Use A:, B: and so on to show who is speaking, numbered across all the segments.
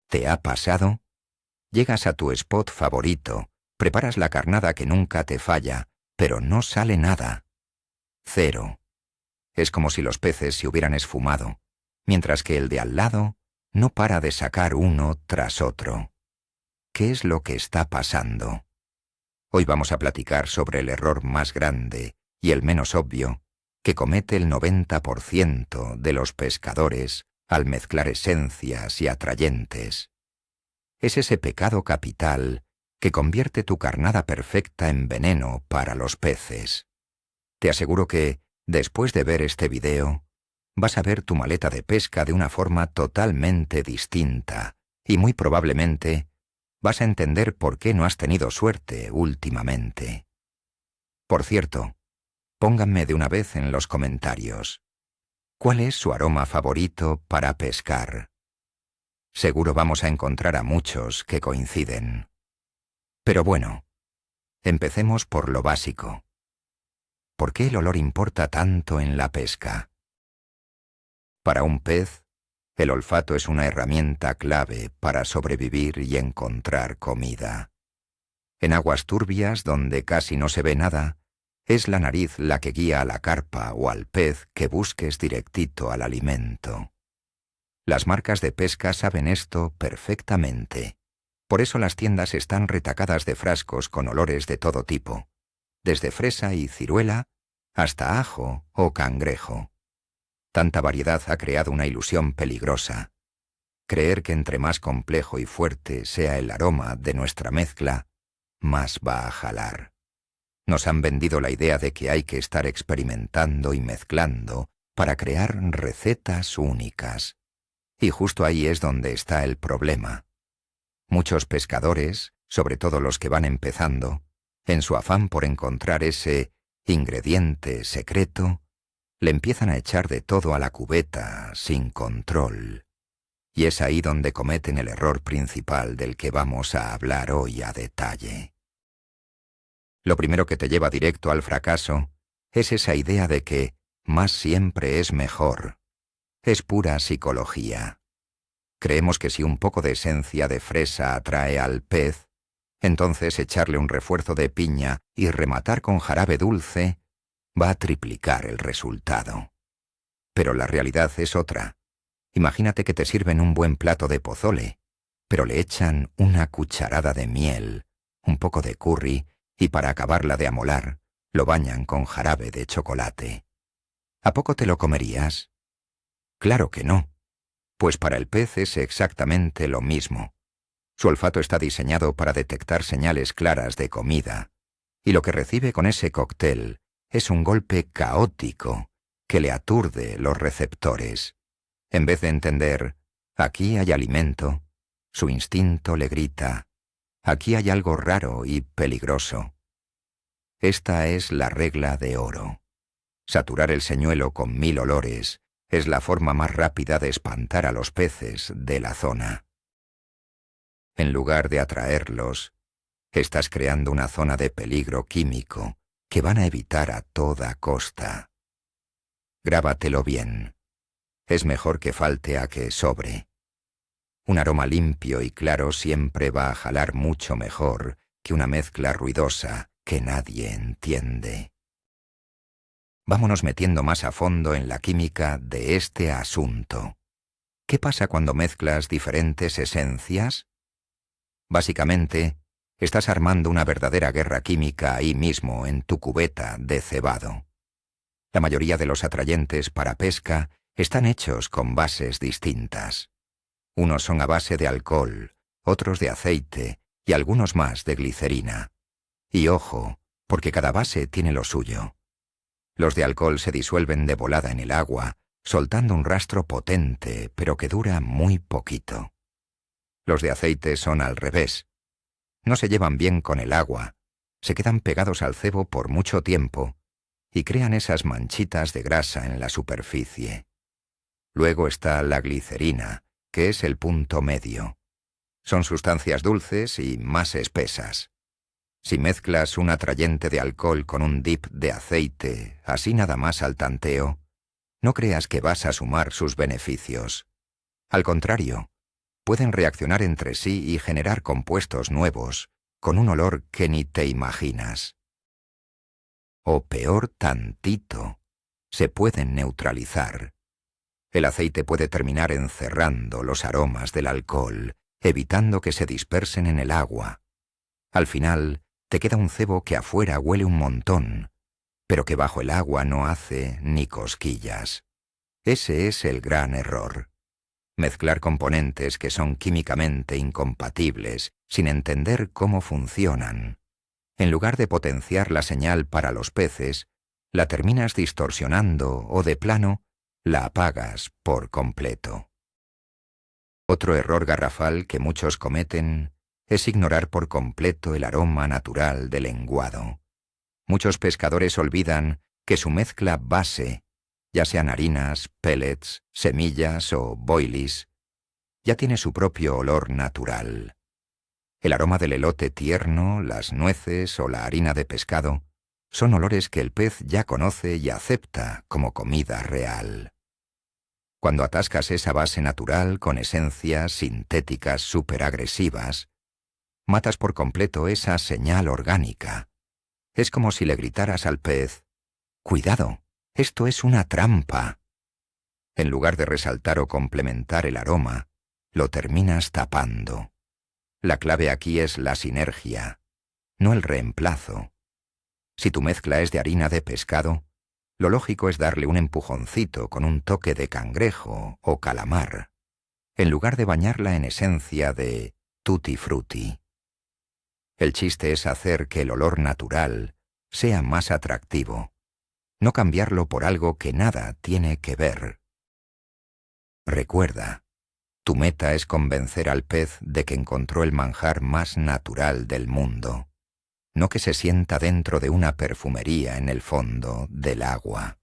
A: ¿Te ha pasado? Llegas a tu spot favorito, preparas la carnada que nunca te falla, pero no sale nada. Cero. Es como si los peces se hubieran esfumado, mientras que el de al lado no para de sacar uno tras otro. ¿Qué es lo que está pasando? Hoy vamos a platicar sobre el error más grande y el menos obvio que comete el 90% de los pescadores al mezclar esencias y atrayentes. Es ese pecado capital que convierte tu carnada perfecta en veneno para los peces. Te aseguro que, después de ver este video, vas a ver tu maleta de pesca de una forma totalmente distinta y muy probablemente vas a entender por qué no has tenido suerte últimamente. Por cierto, pónganme de una vez en los comentarios, ¿cuál es su aroma favorito para pescar? Seguro vamos a encontrar a muchos que coinciden. Pero bueno, empecemos por lo básico. ¿Por qué el olor importa tanto en la pesca? Para un pez, el olfato es una herramienta clave para sobrevivir y encontrar comida. En aguas turbias, donde casi no se ve nada, es la nariz la que guía a la carpa o al pez que busques directito al alimento. Las marcas de pesca saben esto perfectamente. Por eso las tiendas están retacadas de frascos con olores de todo tipo, desde fresa y ciruela hasta ajo o cangrejo. Tanta variedad ha creado una ilusión peligrosa. Creer que entre más complejo y fuerte sea el aroma de nuestra mezcla, más va a jalar. Nos han vendido la idea de que hay que estar experimentando y mezclando para crear recetas únicas. Y justo ahí es donde está el problema. Muchos pescadores, sobre todo los que van empezando, en su afán por encontrar ese ingrediente secreto, le empiezan a echar de todo a la cubeta, sin control. Y es ahí donde cometen el error principal del que vamos a hablar hoy a detalle. Lo primero que te lleva directo al fracaso es esa idea de que más siempre es mejor. Es pura psicología. Creemos que si un poco de esencia de fresa atrae al pez, entonces echarle un refuerzo de piña y rematar con jarabe dulce va a triplicar el resultado. Pero la realidad es otra. Imagínate que te sirven un buen plato de pozole, pero le echan una cucharada de miel, un poco de curry y para acabarla de amolar, lo bañan con jarabe de chocolate. ¿A poco te lo comerías? Claro que no. Pues para el pez es exactamente lo mismo. Su olfato está diseñado para detectar señales claras de comida, y lo que recibe con ese cóctel es un golpe caótico que le aturde los receptores. En vez de entender, aquí hay alimento, su instinto le grita, aquí hay algo raro y peligroso. Esta es la regla de oro. Saturar el señuelo con 1000 olores es la forma más rápida de espantar a los peces de la zona. En lugar de atraerlos, estás creando una zona de peligro químico que van a evitar a toda costa. Grábatelo bien. Es mejor que falte a que sobre. Un aroma limpio y claro siempre va a jalar mucho mejor que una mezcla ruidosa que nadie entiende. Vámonos metiendo más a fondo en la química de este asunto. ¿Qué pasa cuando mezclas diferentes esencias? Básicamente, estás armando una verdadera guerra química ahí mismo en tu cubeta de cebado. La mayoría de los atrayentes para pesca están hechos con bases distintas. Unos son a base de alcohol, otros de aceite y algunos más de glicerina. Y ojo, porque cada base tiene lo suyo. Los de alcohol se disuelven de volada en el agua, soltando un rastro potente, pero que dura muy poquito. Los de aceite son al revés. No se llevan bien con el agua, se quedan pegados al cebo por mucho tiempo y crean esas manchitas de grasa en la superficie. Luego está la glicerina, que es el punto medio. Son sustancias dulces y más espesas. Si mezclas un atrayente de alcohol con un dip de aceite, así nada más al tanteo, no creas que vas a sumar sus beneficios. Al contrario, pueden reaccionar entre sí y generar compuestos nuevos, con un olor que ni te imaginas. O peor tantito, se pueden neutralizar. El aceite puede terminar encerrando los aromas del alcohol, evitando que se dispersen en el agua. Al final, te queda un cebo que afuera huele un montón, pero que bajo el agua no hace ni cosquillas. Ese es el gran error. Mezclar componentes que son químicamente incompatibles, sin entender cómo funcionan. En lugar de potenciar la señal para los peces, la terminas distorsionando o de plano, la apagas por completo. Otro error garrafal que muchos cometen es ignorar por completo el aroma natural del lenguado. Muchos pescadores olvidan que su mezcla base, ya sean harinas, pellets, semillas o boilies, ya tiene su propio olor natural. El aroma del elote tierno, las nueces o la harina de pescado son olores que el pez ya conoce y acepta como comida real. Cuando atascas esa base natural con esencias sintéticas superagresivas, matas por completo esa señal orgánica. Es como si le gritaras al pez: «Cuidado, esto es una trampa». En lugar de resaltar o complementar el aroma, lo terminas tapando. La clave aquí es la sinergia, no el reemplazo. Si tu mezcla es de harina de pescado, lo lógico es darle un empujoncito con un toque de cangrejo o calamar, en lugar de bañarla en esencia de tutti frutti. El chiste es hacer que el olor natural sea más atractivo, no cambiarlo por algo que nada tiene que ver. Recuerda, tu meta es convencer al pez de que encontró el manjar más natural del mundo, no que se sienta dentro de una perfumería en el fondo del agua.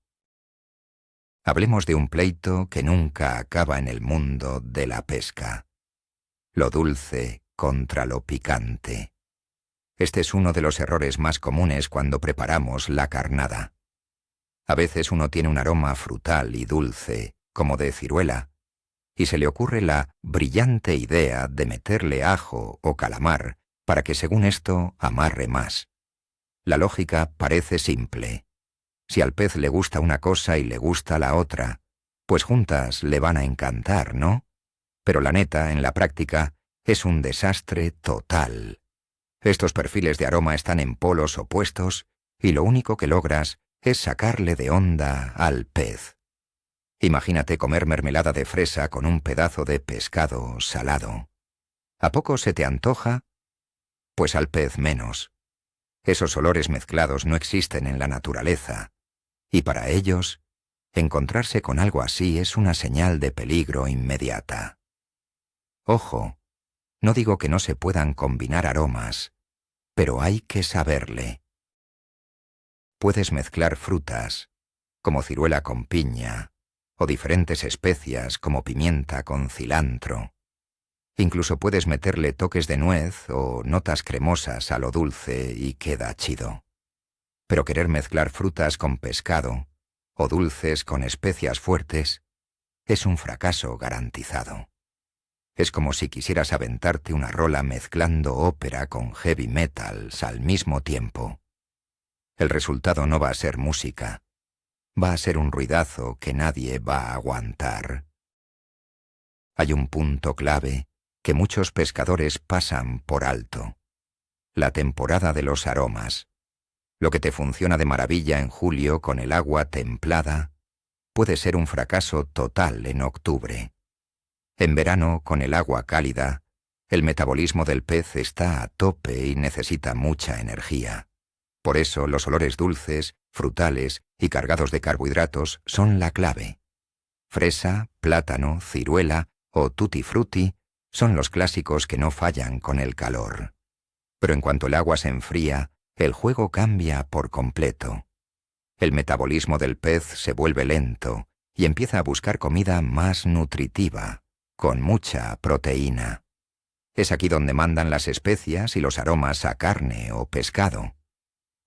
A: Hablemos de un pleito que nunca acaba en el mundo de la pesca. Lo dulce contra lo picante. Este es uno de los errores más comunes cuando preparamos la carnada. A veces uno tiene un aroma frutal y dulce, como de ciruela, y se le ocurre la brillante idea de meterle ajo o calamar para que según esto amarre más. La lógica parece simple. Si al pez le gusta una cosa y le gusta la otra, pues juntas le van a encantar, ¿no? Pero la neta, en la práctica, es un desastre total. Estos perfiles de aroma están en polos opuestos y lo único que logras es sacarle de onda al pez. Imagínate comer mermelada de fresa con un pedazo de pescado salado. ¿A poco se te antoja? Pues al pez menos. Esos olores mezclados no existen en la naturaleza, y para ellos, encontrarse con algo así es una señal de peligro inmediata. Ojo, no digo que no se puedan combinar aromas, pero hay que saberle. Puedes mezclar frutas, como ciruela con piña, o diferentes especias como pimienta con cilantro. Incluso puedes meterle toques de nuez o notas cremosas a lo dulce y queda chido. Pero querer mezclar frutas con pescado o dulces con especias fuertes es un fracaso garantizado. Es como si quisieras aventarte una rola mezclando ópera con heavy metals al mismo tiempo. El resultado no va a ser música, va a ser un ruidazo que nadie va a aguantar. Hay un punto clave que muchos pescadores pasan por alto: la temporada de los aromas. Lo que te funciona de maravilla en julio con el agua templada puede ser un fracaso total en octubre. En verano, con el agua cálida, el metabolismo del pez está a tope y necesita mucha energía. Por eso los olores dulces, frutales y cargados de carbohidratos son la clave. Fresa, plátano, ciruela o tutti frutti son los clásicos que no fallan con el calor. Pero en cuanto el agua se enfría, el juego cambia por completo. El metabolismo del pez se vuelve lento y empieza a buscar comida más nutritiva, con mucha proteína. Es aquí donde mandan las especias y los aromas a carne o pescado.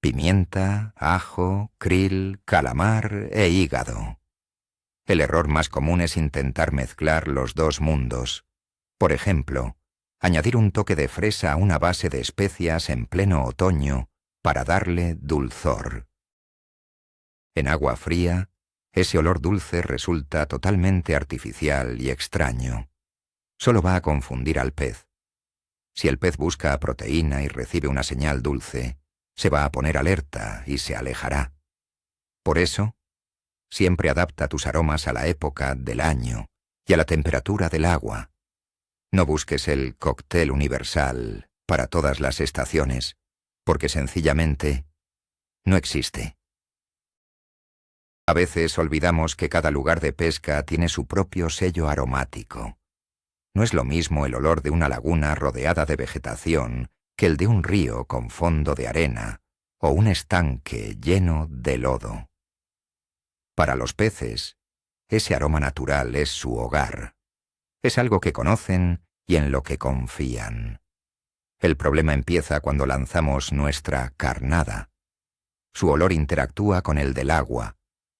A: Pimienta, ajo, krill, calamar e hígado. El error más común es intentar mezclar los dos mundos. Por ejemplo, añadir un toque de fresa a una base de especias en pleno otoño para darle dulzor. En agua fría, ese olor dulce resulta totalmente artificial y extraño. Solo va a confundir al pez. Si el pez busca proteína y recibe una señal dulce, se va a poner alerta y se alejará. Por eso, siempre adapta tus aromas a la época del año y a la temperatura del agua. No busques el cóctel universal para todas las estaciones, porque sencillamente no existe. A veces olvidamos que cada lugar de pesca tiene su propio sello aromático. No es lo mismo el olor de una laguna rodeada de vegetación que el de un río con fondo de arena o un estanque lleno de lodo. Para los peces, ese aroma natural es su hogar. Es algo que conocen y en lo que confían. El problema empieza cuando lanzamos nuestra carnada. Su olor interactúa con el del agua,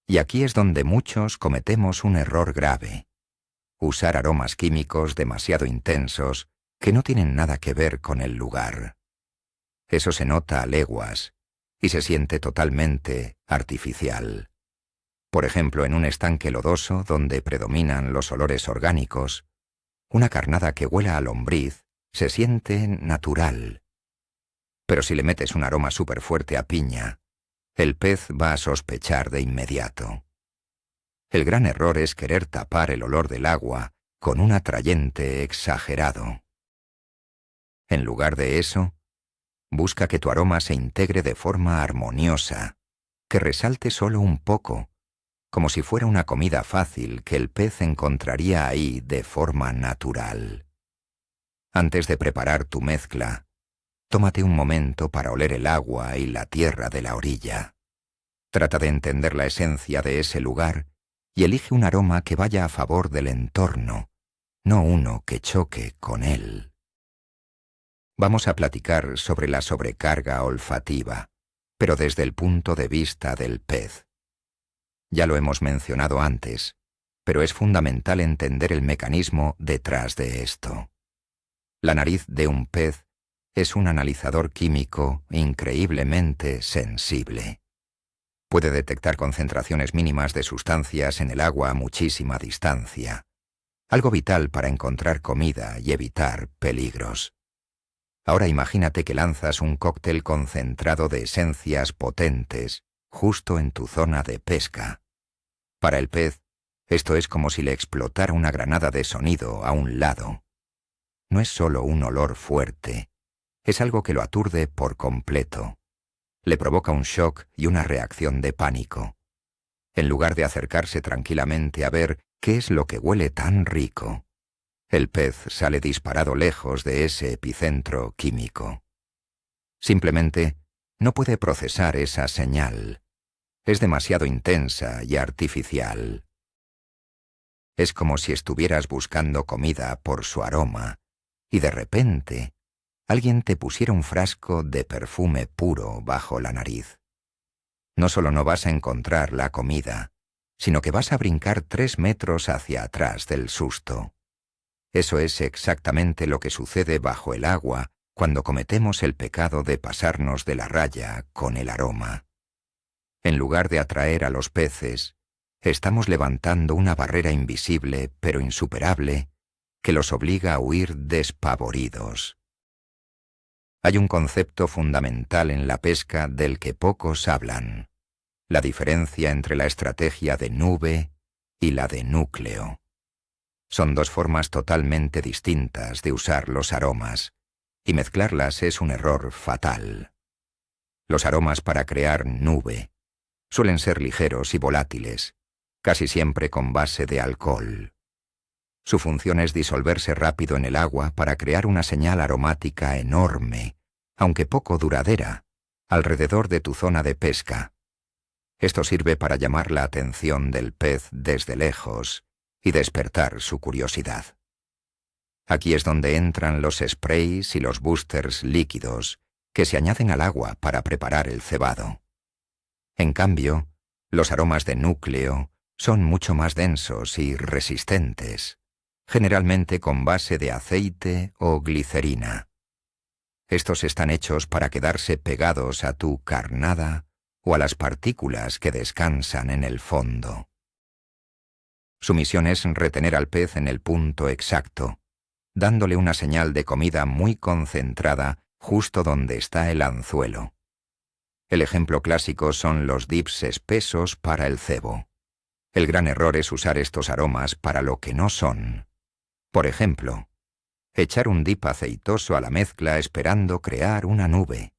A: y aquí es donde muchos cometemos un error grave: usar aromas químicos demasiado intensos que no tienen nada que ver con el lugar. Eso se nota a leguas y se siente totalmente artificial. Por ejemplo, en un estanque lodoso donde predominan los olores orgánicos, una carnada que huela a lombriz se siente natural. Pero si le metes un aroma súper fuerte a piña, el pez va a sospechar de inmediato. El gran error es querer tapar el olor del agua con un atrayente exagerado. En lugar de eso, busca que tu aroma se integre de forma armoniosa, que resalte solo un poco, como si fuera una comida fácil que el pez encontraría ahí de forma natural. Antes de preparar tu mezcla, tómate un momento para oler el agua y la tierra de la orilla. Trata de entender la esencia de ese lugar y elige un aroma que vaya a favor del entorno, no uno que choque con él. Vamos a platicar sobre la sobrecarga olfativa, pero desde el punto de vista del pez. Ya lo hemos mencionado antes, pero es fundamental entender el mecanismo detrás de esto. La nariz de un pez es un analizador químico increíblemente sensible. Puede detectar concentraciones mínimas de sustancias en el agua a muchísima distancia, algo vital para encontrar comida y evitar peligros. Ahora imagínate que lanzas un cóctel concentrado de esencias potentes justo en tu zona de pesca. Para el pez, esto es como si le explotara una granada de sonido a un lado. No es solo un olor fuerte, es algo que lo aturde por completo. Le provoca un shock y una reacción de pánico. En lugar de acercarse tranquilamente a ver qué es lo que huele tan rico, el pez sale disparado lejos de ese epicentro químico. Simplemente no puede procesar esa señal. Es demasiado intensa y artificial. Es como si estuvieras buscando comida por su aroma y de repente alguien te pusiera un frasco de perfume puro bajo la nariz. No solo no vas a encontrar la comida, sino que vas a brincar 3 metros hacia atrás del susto. Eso es exactamente lo que sucede bajo el agua cuando cometemos el pecado de pasarnos de la raya con el aroma. En lugar de atraer a los peces, estamos levantando una barrera invisible pero insuperable que los obliga a huir despavoridos. Hay un concepto fundamental en la pesca del que pocos hablan: la diferencia entre la estrategia de nube y la de núcleo. Son dos formas totalmente distintas de usar los aromas, y mezclarlas es un error fatal. Los aromas para crear nube suelen ser ligeros y volátiles, casi siempre con base de alcohol. Su función es disolverse rápido en el agua para crear una señal aromática enorme, aunque poco duradera, alrededor de tu zona de pesca. Esto sirve para llamar la atención del pez desde lejos y despertar su curiosidad. Aquí es donde entran los sprays y los boosters líquidos que se añaden al agua para preparar el cebado. En cambio, los aromas de núcleo son mucho más densos y resistentes. generalmente con base de aceite o glicerina. Estos están hechos para quedarse pegados a tu carnada o a las partículas que descansan en el fondo. Su misión es retener al pez en el punto exacto, dándole una señal de comida muy concentrada justo donde está el anzuelo. El ejemplo clásico son los dips espesos para el cebo. El gran error es usar estos aromas para lo que no son. Por ejemplo, echar un dip aceitoso a la mezcla esperando crear una nube.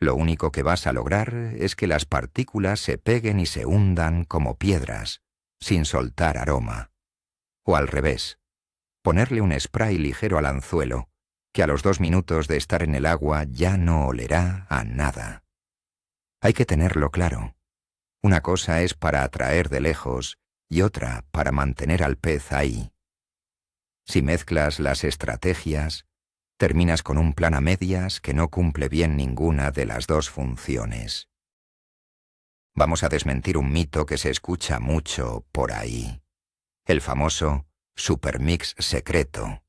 A: Lo único que vas a lograr es que las partículas se peguen y se hundan como piedras, sin soltar aroma. O al revés, ponerle un spray ligero al anzuelo, que a los 2 minutos de estar en el agua ya no olerá a nada. Hay que tenerlo claro. Una cosa es para atraer de lejos y otra para mantener al pez ahí. Si mezclas las estrategias, terminas con un plan a medias que no cumple bien ninguna de las dos funciones. Vamos a desmentir un mito que se escucha mucho por ahí. El famoso supermix secreto.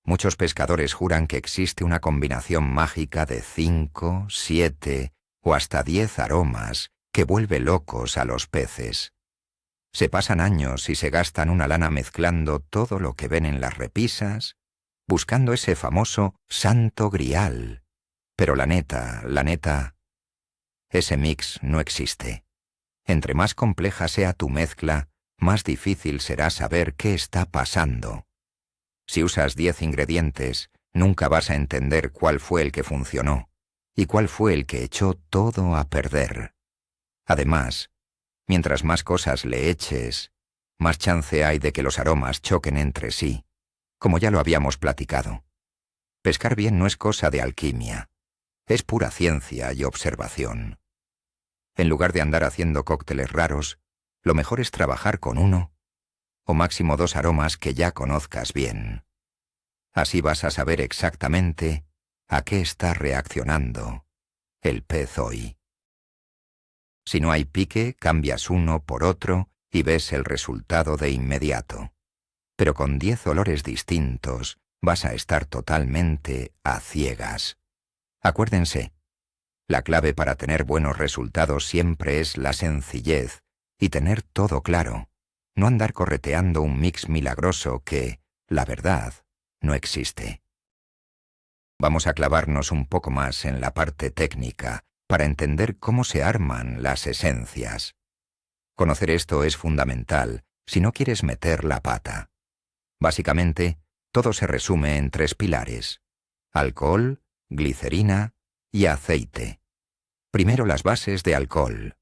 A: Muchos pescadores juran que existe una combinación mágica de 5, 7 o hasta 10 aromas que vuelve locos a los peces. Se pasan años y se gastan una lana mezclando todo lo que ven en las repisas, buscando ese famoso santo grial. Pero la neta, ese mix no existe. Entre más compleja sea tu mezcla, más difícil será saber qué está pasando. Si usas 10 ingredientes, nunca vas a entender cuál fue el que funcionó y cuál fue el que echó todo a perder. Además, mientras más cosas le eches, más chance hay de que los aromas choquen entre sí, como ya lo habíamos platicado. Pescar bien no es cosa de alquimia, es pura ciencia y observación. En lugar de andar haciendo cócteles raros, lo mejor es trabajar con 1 o máximo 2 aromas que ya conozcas bien. Así vas a saber exactamente a qué está reaccionando el pez hoy. Si no hay pique, cambias uno por otro y ves el resultado de inmediato. Pero con 10 olores distintos vas a estar totalmente a ciegas. Acuérdense, la clave para tener buenos resultados siempre es la sencillez y tener todo claro, no andar correteando un mix milagroso que, la verdad, no existe. Vamos a clavarnos un poco más en la parte técnica para entender cómo se arman las esencias. Conocer esto es fundamental si no quieres meter la pata. Básicamente, todo se resume en 3 pilares: alcohol, glicerina y aceite. Primero las bases de alcohol.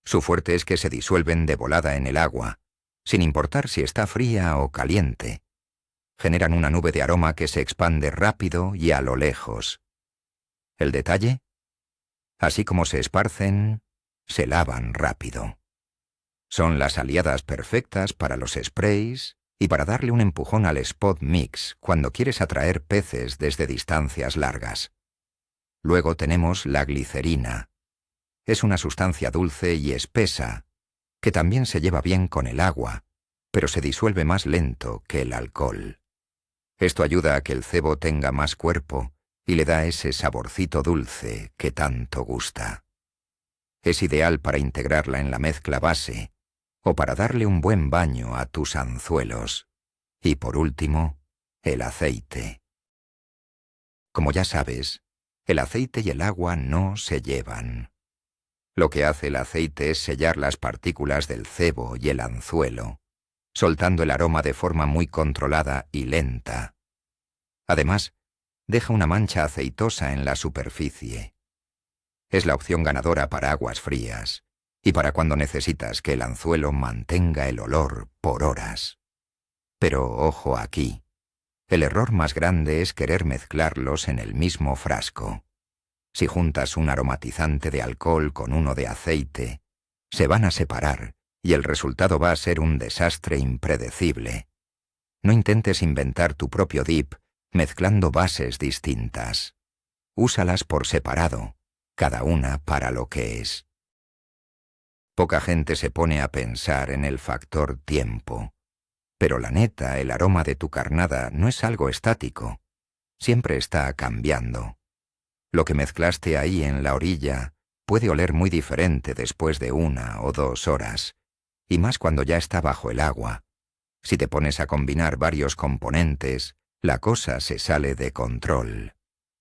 A: Su fuerte es que se disuelven de volada en el agua, sin importar si está fría o caliente. Generan una nube de aroma que se expande rápido y a lo lejos. ¿El detalle? Así como se esparcen, se lavan rápido. Son las aliadas perfectas para los sprays y para darle un empujón al spot mix cuando quieres atraer peces desde distancias largas. Luego tenemos la glicerina. Es una sustancia dulce y espesa, que también se lleva bien con el agua, pero se disuelve más lento que el alcohol. Esto ayuda a que el cebo tenga más cuerpo y le da ese saborcito dulce que tanto gusta. Es ideal para integrarla en la mezcla base o para darle un buen baño a tus anzuelos. Y por último, el aceite. Como ya sabes, el aceite y el agua no se llevan. Lo que hace el aceite es sellar las partículas del cebo y el anzuelo, soltando el aroma de forma muy controlada y lenta. Además, deja una mancha aceitosa en la superficie. Es la opción ganadora para aguas frías y para cuando necesitas que el anzuelo mantenga el olor por horas. Pero ojo aquí, el error más grande es querer mezclarlos en el mismo frasco. Si juntas un aromatizante de alcohol con uno de aceite, se van a separar y el resultado va a ser un desastre impredecible. No intentes inventar tu propio dip mezclando bases distintas. Úsalas por separado, cada una para lo que es. Poca gente se pone a pensar en el factor tiempo. Pero la neta, el aroma de tu carnada no es algo estático. Siempre está cambiando. Lo que mezclaste ahí en la orilla puede oler muy diferente después de 1 o 2 horas, y más cuando ya está bajo el agua. Si te pones a combinar varios componentes, la cosa se sale de control.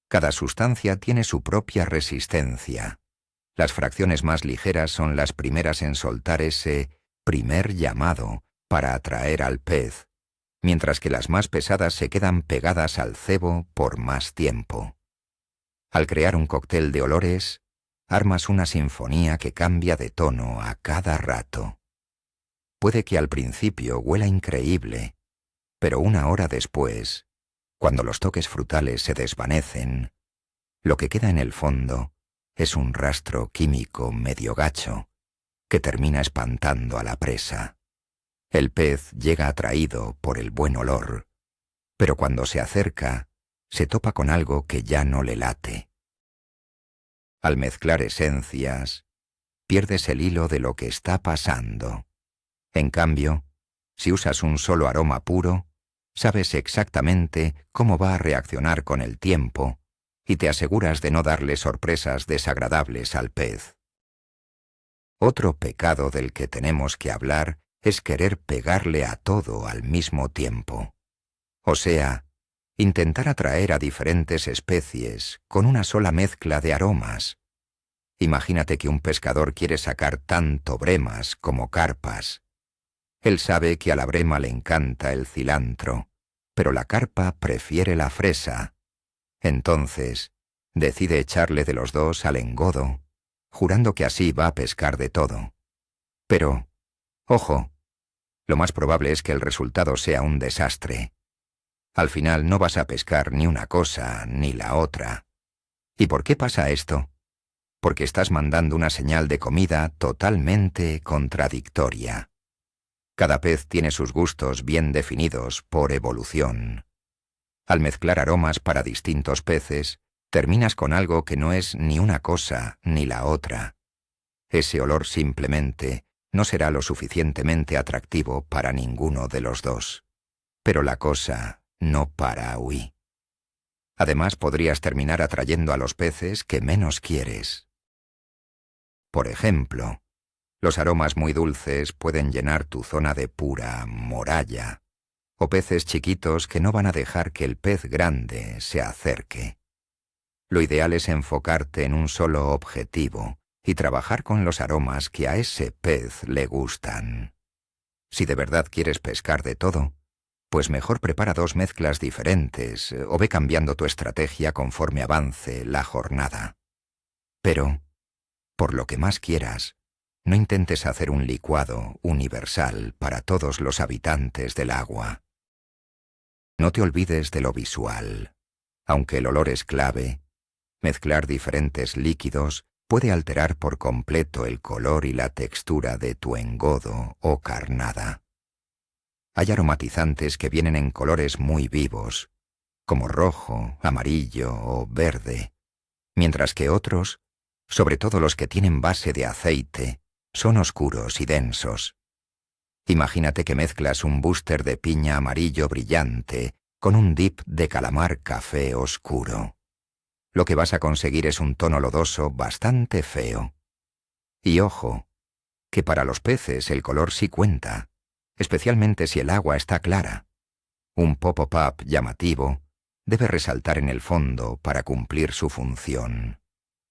A: Cada sustancia tiene su propia resistencia. Las fracciones más ligeras son las primeras en soltar ese primer llamado para atraer al pez, mientras que las más pesadas se quedan pegadas al cebo por más tiempo. Al crear un cóctel de olores, armas una sinfonía que cambia de tono a cada rato. Puede que al principio huela increíble, pero 1 hora después, cuando los toques frutales se desvanecen, lo que queda en el fondo es un rastro químico medio gacho que termina espantando a la presa. El pez llega atraído por el buen olor, pero cuando se acerca, se topa con algo que ya no le late. Al mezclar esencias, pierdes el hilo de lo que está pasando. En cambio, si usas un solo aroma puro, sabes exactamente cómo va a reaccionar con el tiempo y te aseguras de no darle sorpresas desagradables al pez. Otro pecado del que tenemos que hablar es querer pegarle a todo al mismo tiempo. O sea, intentar atraer a diferentes especies con una sola mezcla de aromas. Imagínate que un pescador quiere sacar tanto bremas como carpas. Él sabe que a la brema le encanta el cilantro, pero la carpa prefiere la fresa. Entonces, decide echarle de los dos al engodo, jurando que así va a pescar de todo. Pero, ojo, lo más probable es que el resultado sea un desastre. Al final no vas a pescar ni una cosa ni la otra. ¿Y por qué pasa esto? Porque estás mandando una señal de comida totalmente contradictoria. Cada pez tiene sus gustos bien definidos por evolución. Al mezclar aromas para distintos peces, terminas con algo que no es ni una cosa ni la otra. Ese olor simplemente no será lo suficientemente atractivo para ninguno de los dos. Pero la cosa no para ahí. Además, podrías terminar atrayendo a los peces que menos quieres. Por ejemplo, los aromas muy dulces pueden llenar tu zona de pura moralla, o peces chiquitos que no van a dejar que el pez grande se acerque. Lo ideal es enfocarte en un solo objetivo y trabajar con los aromas que a ese pez le gustan. Si de verdad quieres pescar de todo, pues mejor prepara 2 mezclas diferentes o ve cambiando tu estrategia conforme avance la jornada. Pero, por lo que más quieras, no intentes hacer un licuado universal para todos los habitantes del agua. No te olvides de lo visual. Aunque el olor es clave, mezclar diferentes líquidos puede alterar por completo el color y la textura de tu engodo o carnada. Hay aromatizantes que vienen en colores muy vivos, como rojo, amarillo o verde, mientras que otros, sobre todo los que tienen base de aceite, son oscuros y densos. Imagínate que mezclas un booster de piña amarillo brillante con un dip de calamar café oscuro. Lo que vas a conseguir es un tono lodoso bastante feo. Y ojo, que para los peces el color sí cuenta, especialmente si el agua está clara. Un pop-up llamativo debe resaltar en el fondo para cumplir su función,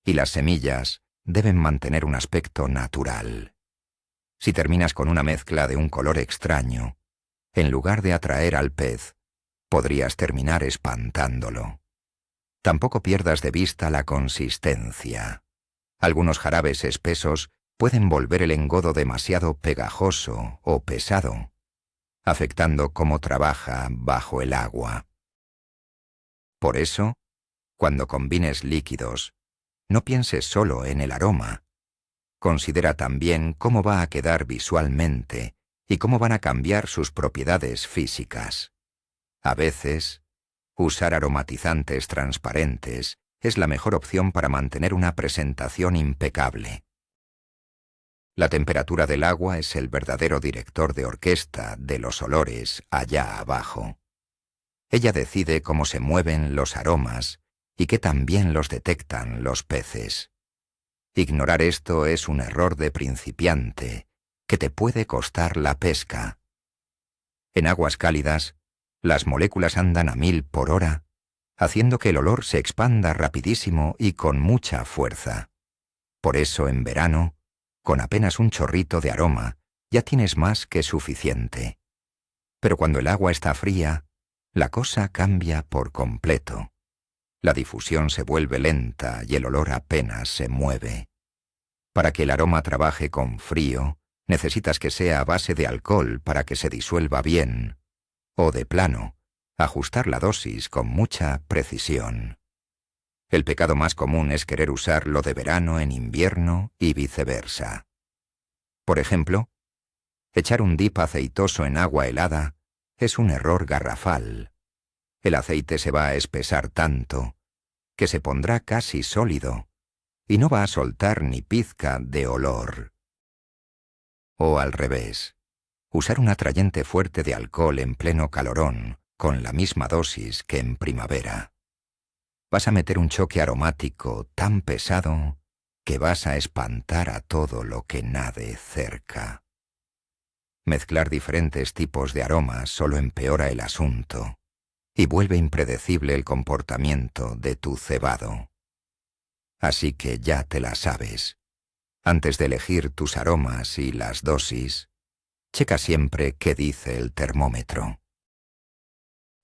A: y las semillas deben mantener un aspecto natural. Si terminas con una mezcla de un color extraño, en lugar de atraer al pez, podrías terminar espantándolo. Tampoco pierdas de vista la consistencia. Algunos jarabes espesos pueden volver el engodo demasiado pegajoso o pesado, afectando cómo trabaja bajo el agua. Por eso, cuando combines líquidos, no pienses solo en el aroma. Considera también cómo va a quedar visualmente y cómo van a cambiar sus propiedades físicas. A veces, usar aromatizantes transparentes es la mejor opción para mantener una presentación impecable. La temperatura del agua es el verdadero director de orquesta de los olores allá abajo. Ella decide cómo se mueven los aromas y que también los detectan los peces. Ignorar esto es un error de principiante que te puede costar la pesca. En aguas cálidas, las moléculas andan a 1000 por hora, haciendo que el olor se expanda rapidísimo y con mucha fuerza. Por eso en verano, con apenas un chorrito de aroma, ya tienes más que suficiente. Pero cuando el agua está fría, la cosa cambia por completo. La difusión se vuelve lenta y el olor apenas se mueve. Para que el aroma trabaje con frío, necesitas que sea a base de alcohol para que se disuelva bien, o de plano, ajustar la dosis con mucha precisión. El pecado más común es querer usar lo de verano en invierno y viceversa. Por ejemplo, echar un dip aceitoso en agua helada es un error garrafal. El aceite se va a espesar tanto que se pondrá casi sólido y no va a soltar ni pizca de olor. O al revés, usar un atrayente fuerte de alcohol en pleno calorón con la misma dosis que en primavera. Vas a meter un choque aromático tan pesado que vas a espantar a todo lo que nade cerca. Mezclar diferentes tipos de aromas solo empeora el asunto y vuelve impredecible el comportamiento de tu cebado. Así que ya te la sabes. Antes de elegir tus aromas y las dosis, checa siempre qué dice el termómetro.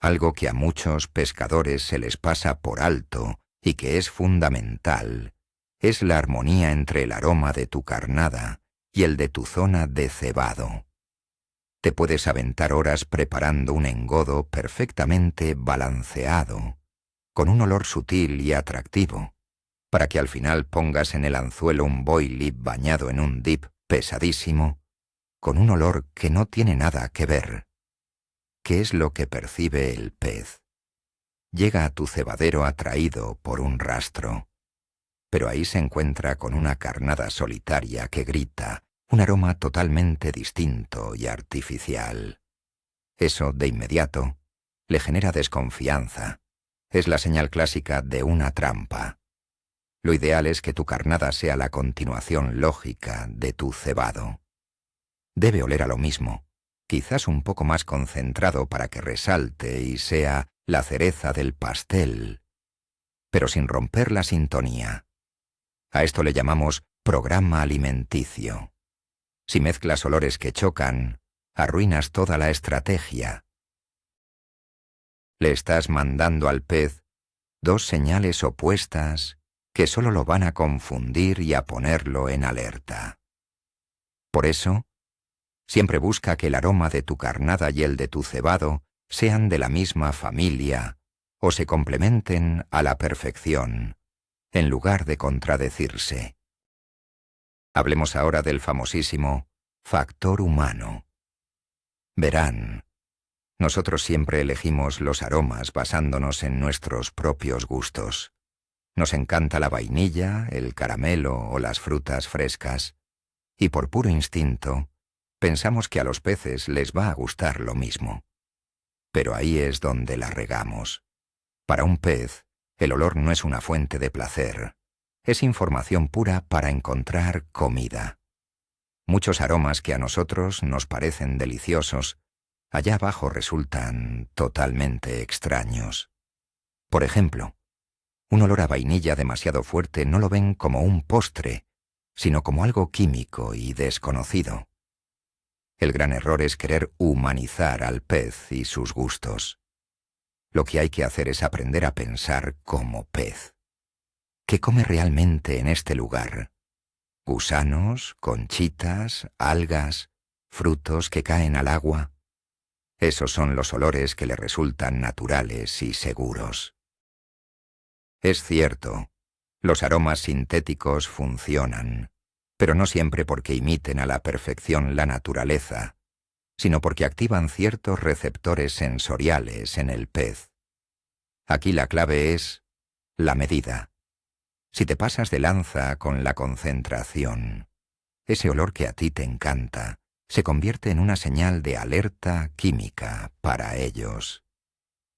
A: Algo que a muchos pescadores se les pasa por alto y que es fundamental es la armonía entre el aroma de tu carnada y el de tu zona de cebado. Te puedes aventar horas preparando un engodo perfectamente balanceado, con un olor sutil y atractivo, para que al final pongas en el anzuelo un boilie bañado en un dip pesadísimo, con un olor que no tiene nada que ver. ¿Qué es lo que percibe el pez? Llega a tu cebadero atraído por un rastro, pero ahí se encuentra con una carnada solitaria que grita, un aroma totalmente distinto y artificial. Eso, de inmediato, le genera desconfianza. Es la señal clásica de una trampa. Lo ideal es que tu carnada sea la continuación lógica de tu cebado. Debe oler a lo mismo, quizás un poco más concentrado para que resalte y sea la cereza del pastel, pero sin romper la sintonía. A esto le llamamos programa alimenticio. Si mezclas olores que chocan, arruinas toda la estrategia. Le estás mandando al pez dos señales opuestas que solo lo van a confundir y a ponerlo en alerta. Por eso, siempre busca que el aroma de tu carnada y el de tu cebado sean de la misma familia o se complementen a la perfección, en lugar de contradecirse. Hablemos ahora del famosísimo factor humano. Verán, nosotros siempre elegimos los aromas basándonos en nuestros propios gustos. Nos encanta la vainilla, el caramelo o las frutas frescas, y por puro instinto, pensamos que a los peces les va a gustar lo mismo. Pero ahí es donde la regamos. Para un pez, el olor no es una fuente de placer. Es información pura para encontrar comida. Muchos aromas que a nosotros nos parecen deliciosos, allá abajo resultan totalmente extraños. Por ejemplo, un olor a vainilla demasiado fuerte no lo ven como un postre, sino como algo químico y desconocido. El gran error es querer humanizar al pez y sus gustos. Lo que hay que hacer es aprender a pensar como pez. ¿Qué come realmente en este lugar? ¿Gusanos, conchitas, algas, frutos que caen al agua? Esos son los olores que le resultan naturales y seguros. Es cierto, los aromas sintéticos funcionan, pero no siempre porque imiten a la perfección la naturaleza, sino porque activan ciertos receptores sensoriales en el pez. Aquí la clave es la medida. Si te pasas de lanza con la concentración, ese olor que a ti te encanta, se convierte en una señal de alerta química para ellos.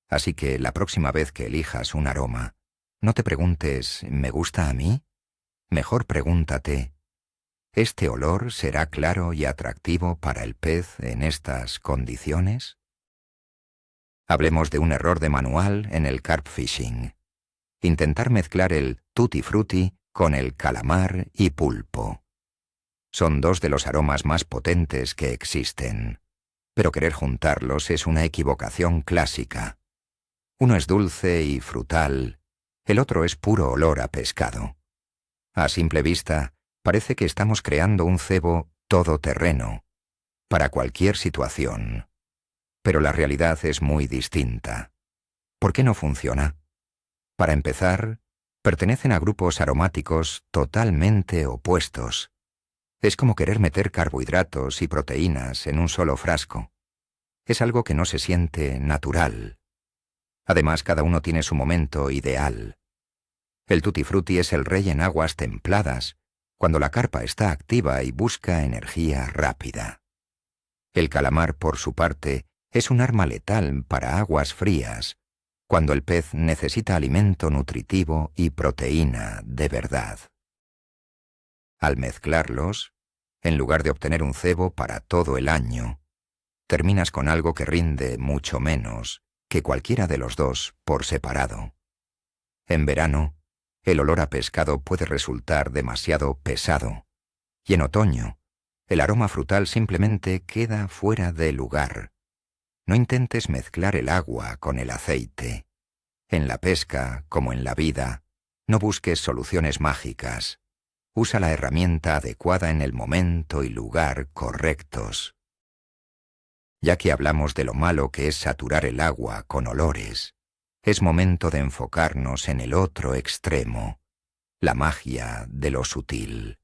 A: Así que la próxima vez que elijas un aroma, no te preguntes ¿me gusta a mí? Mejor pregúntate ¿este olor será claro y atractivo para el pez en estas condiciones? Hablemos de un error de manual en el carp fishing. Intentar mezclar el tutti frutti con el calamar y pulpo. Son dos de los aromas más potentes que existen, pero querer juntarlos es una equivocación clásica. Uno es dulce y frutal, el otro es puro olor a pescado. A simple vista, parece que estamos creando un cebo todoterreno, para cualquier situación. Pero la realidad es muy distinta. ¿Por qué no funciona? Para empezar, pertenecen a grupos aromáticos totalmente opuestos. Es como querer meter carbohidratos y proteínas en un solo frasco. Es algo que no se siente natural. Además, cada uno tiene su momento ideal. El tutti frutti es el rey en aguas templadas, cuando la carpa está activa y busca energía rápida. El calamar, por su parte, es un arma letal para aguas frías, cuando el pez necesita alimento nutritivo y proteína de verdad. Al mezclarlos, en lugar de obtener un cebo para todo el año, terminas con algo que rinde mucho menos que cualquiera de los dos por separado. En verano, el olor a pescado puede resultar demasiado pesado, y en otoño, el aroma frutal simplemente queda fuera de lugar. No intentes mezclar el agua con el aceite. En la pesca, como en la vida, no busques soluciones mágicas. Usa la herramienta adecuada en el momento y lugar correctos. Ya que hablamos de lo malo que es saturar el agua con olores, es momento de enfocarnos en el otro extremo, la magia de lo sutil.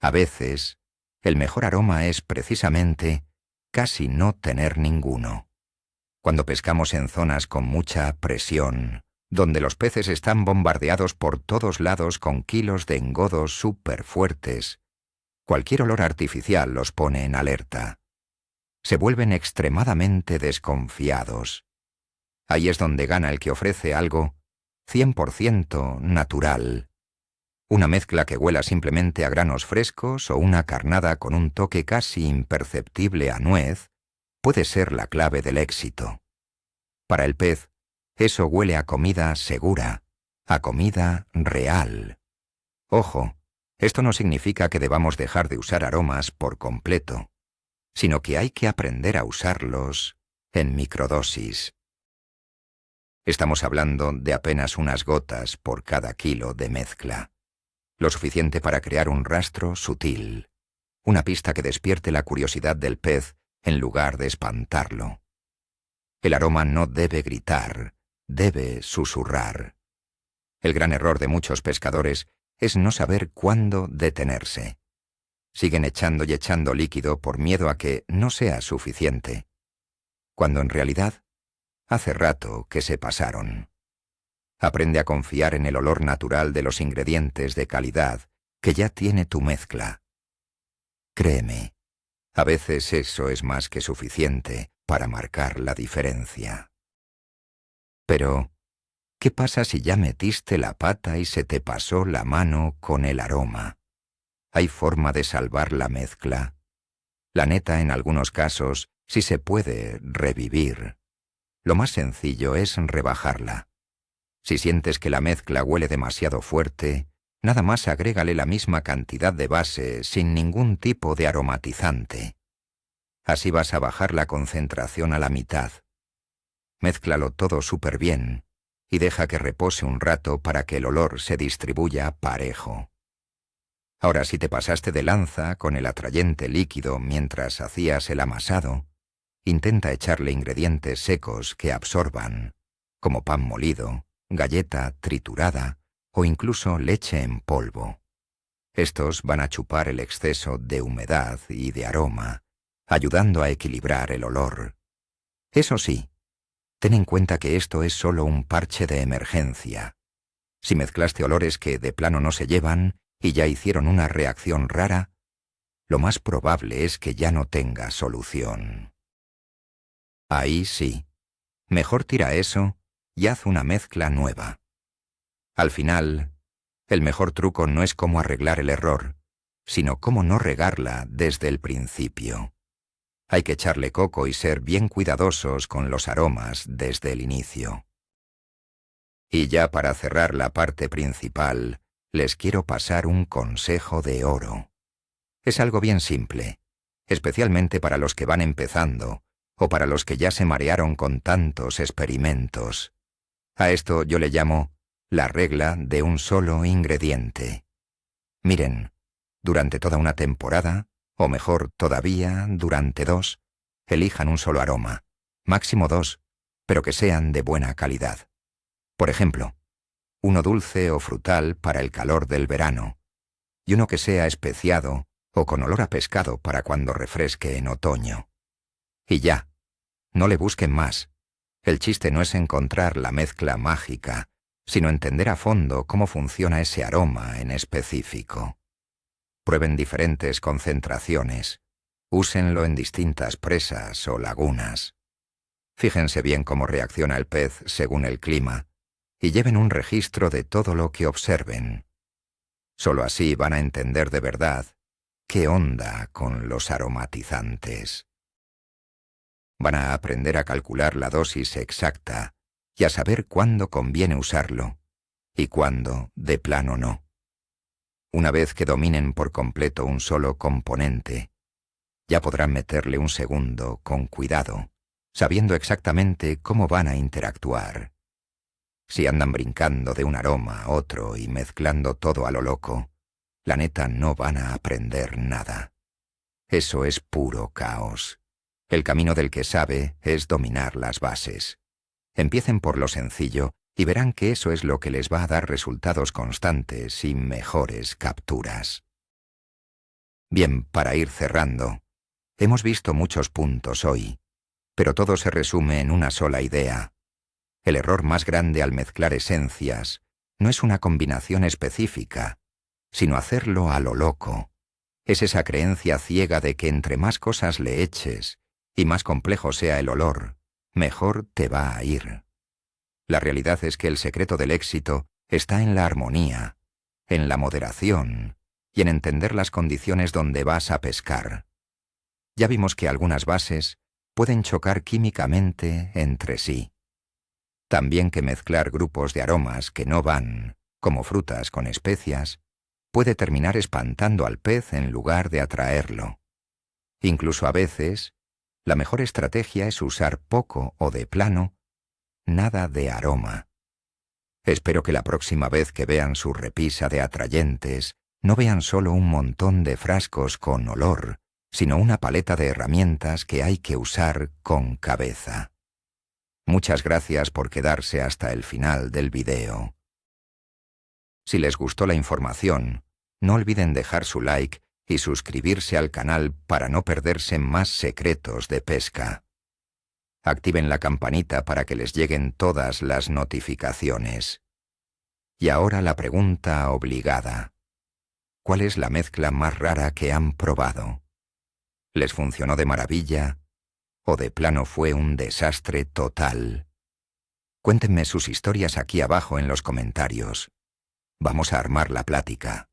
A: A veces, el mejor aroma es precisamente casi no tener ninguno. Cuando pescamos en zonas con mucha presión, donde los peces están bombardeados por todos lados con kilos de engodos súper fuertes, cualquier olor artificial los pone en alerta. Se vuelven extremadamente desconfiados. Ahí es donde gana el que ofrece algo 100% natural. Una mezcla que huela simplemente a granos frescos o una carnada con un toque casi imperceptible a nuez puede ser la clave del éxito. Para el pez, eso huele a comida segura, a comida real. Ojo, esto no significa que debamos dejar de usar aromas por completo, sino que hay que aprender a usarlos en microdosis. Estamos hablando de apenas unas gotas por cada kilo de mezcla. Lo suficiente para crear un rastro sutil, una pista que despierte la curiosidad del pez en lugar de espantarlo. El aroma no debe gritar, debe susurrar. El gran error de muchos pescadores es no saber cuándo detenerse. Siguen echando y echando líquido por miedo a que no sea suficiente, cuando en realidad hace rato que se pasaron. Aprende a confiar en el olor natural de los ingredientes de calidad que ya tiene tu mezcla. Créeme, a veces eso es más que suficiente para marcar la diferencia. Pero, ¿qué pasa si ya metiste la pata y se te pasó la mano con el aroma? ¿Hay forma de salvar la mezcla? La neta, en algunos casos, sí se puede revivir. Lo más sencillo es rebajarla. Si sientes que la mezcla huele demasiado fuerte, nada más agrégale la misma cantidad de base sin ningún tipo de aromatizante. Así vas a bajar la concentración a la mitad. Mézclalo todo súper bien y deja que repose un rato para que el olor se distribuya parejo. Ahora, si te pasaste de lanza con el atrayente líquido mientras hacías el amasado, intenta echarle ingredientes secos que absorban, como pan molido, galleta triturada o incluso leche en polvo. Estos van a chupar el exceso de humedad y de aroma, ayudando a equilibrar el olor. Eso sí, ten en cuenta que esto es solo un parche de emergencia. Si mezclaste olores que de plano no se llevan y ya hicieron una reacción rara, lo más probable es que ya no tenga solución. Ahí sí, mejor tira eso y haz una mezcla nueva. Al final, el mejor truco no es cómo arreglar el error, sino cómo no regarla desde el principio. Hay que echarle coco y ser bien cuidadosos con los aromas desde el inicio. Y ya para cerrar la parte principal, les quiero pasar un consejo de oro. Es algo bien simple, especialmente para los que van empezando o para los que ya se marearon con tantos experimentos. A esto yo le llamo la regla de un solo ingrediente. Miren, durante toda una temporada, o mejor todavía, durante 2, elijan un solo aroma, máximo 2, pero que sean de buena calidad. Por ejemplo, uno dulce o frutal para el calor del verano, y uno que sea especiado o con olor a pescado para cuando refresque en otoño. Y ya, no le busquen más. El chiste no es encontrar la mezcla mágica, sino entender a fondo cómo funciona ese aroma en específico. Prueben diferentes concentraciones, úsenlo en distintas presas o lagunas. Fíjense bien cómo reacciona el pez según el clima, y lleven un registro de todo lo que observen. Solo así van a entender de verdad qué onda con los aromatizantes. Van a aprender a calcular la dosis exacta y a saber cuándo conviene usarlo y cuándo, de plano, no. Una vez que dominen por completo un solo componente, ya podrán meterle un segundo con cuidado, sabiendo exactamente cómo van a interactuar. Si andan brincando de un aroma a otro y mezclando todo a lo loco, la neta no van a aprender nada. Eso es puro caos. El camino del que sabe es dominar las bases. Empiecen por lo sencillo y verán que eso es lo que les va a dar resultados constantes y mejores capturas. Bien, para ir cerrando, hemos visto muchos puntos hoy, pero todo se resume en una sola idea. El error más grande al mezclar esencias no es una combinación específica, sino hacerlo a lo loco. Es esa creencia ciega de que entre más cosas le eches y más complejo sea el olor, mejor te va a ir. La realidad es que el secreto del éxito está en la armonía, en la moderación y en entender las condiciones donde vas a pescar. Ya vimos que algunas bases pueden chocar químicamente entre sí. También que mezclar grupos de aromas que no van, como frutas con especias, puede terminar espantando al pez en lugar de atraerlo. Incluso a veces, la mejor estrategia es usar poco o de plano, nada de aroma. Espero que la próxima vez que vean su repisa de atrayentes, no vean solo un montón de frascos con olor, sino una paleta de herramientas que hay que usar con cabeza. Muchas gracias por quedarse hasta el final del video. Si les gustó la información, no olviden dejar su like y suscribirse al canal para no perderse más secretos de pesca. Activen la campanita para que les lleguen todas las notificaciones. Y ahora la pregunta obligada. ¿Cuál es la mezcla más rara que han probado? ¿Les funcionó de maravilla? ¿O de plano fue un desastre total? Cuéntenme sus historias aquí abajo en los comentarios. Vamos a armar la plática.